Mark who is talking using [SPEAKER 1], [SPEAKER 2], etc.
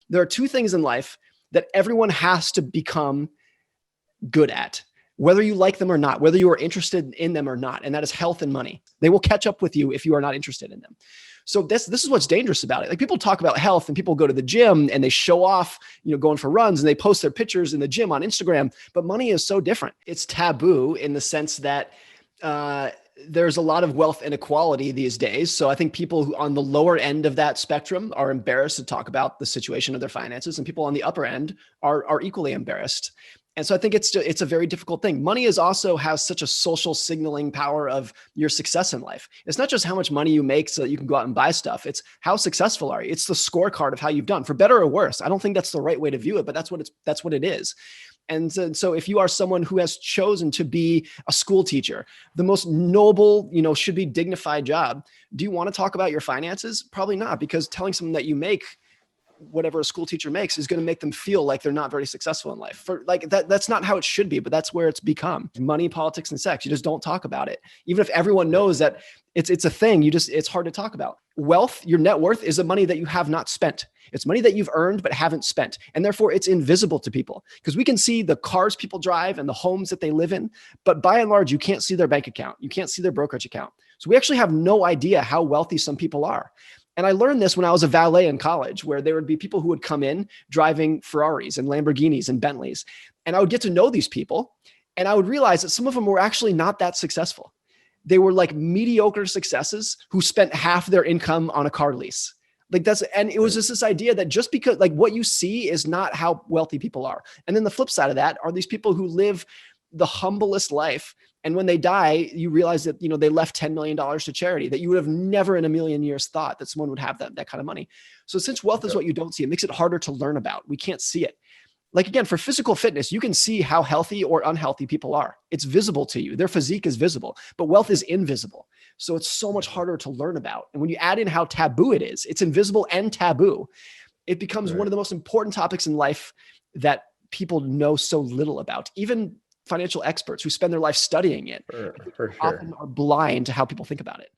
[SPEAKER 1] There are two things in life that everyone has to become good at, whether you like them or not, whether you are interested in them or not. And that is health and money. They will catch up with you if you are not interested in them. So this is what's dangerous about it. Like, people talk about health and people go to the gym and they show off, going for runs, and they post their pictures in the gym on Instagram. But money is so different. It's taboo in the sense that there's a lot of wealth inequality these days. So I think people who on the lower end of that spectrum are embarrassed to talk about the situation of their finances, and people on the upper end are equally embarrassed. And so I think it's a very difficult thing. Money has such a social signaling power of your success in life. It's not just how much money you make so that you can go out and buy stuff. It's how successful are you? It's the scorecard of how you've done, for better or worse. I don't think that's the right way to view it, but that's what it is. And so if you are someone who has chosen to be a school teacher, the most noble, should be dignified job, do you want to talk about your finances? Probably not, because telling someone that you make whatever a school teacher makes is going to make them feel like they're not very successful in life. For like that's not how it should be, but that's where it's become. Money, politics, and sex. You just don't talk about it. Even if everyone knows that it's a thing, it's hard to talk about. Wealth, your net worth, is the money that you have not spent. It's money that you've earned but haven't spent. And therefore it's invisible to people, because we can see the cars people drive and the homes that they live in, but by and large, you can't see their bank account. You can't see their brokerage account. So we actually have no idea how wealthy some people are. And I learned this when I was a valet in college, where there would be people who would come in driving Ferraris and Lamborghinis and Bentleys. And I would get to know these people, and I would realize that some of them were actually not that successful. They were like mediocre successes who spent half their income on a car lease. And it was just this idea that just because what you see is not how wealthy people are. And then the flip side of that are these people who live the humblest life. And when they die, you realize that, they left $10 million to charity, that you would have never in a million years thought that someone would have that kind of money. So since wealth is what you don't see, it makes it harder to learn about. We can't see it. Like, again, for physical fitness, you can see how healthy or unhealthy people are. It's visible to you. Their physique is visible, but wealth is invisible. So it's so much harder to learn about. And when you add in how taboo it is, it's invisible and taboo. It becomes one of the most important topics in life that people know so little about. Even financial experts who spend their life studying it
[SPEAKER 2] for sure
[SPEAKER 1] often are blind to how people think about it.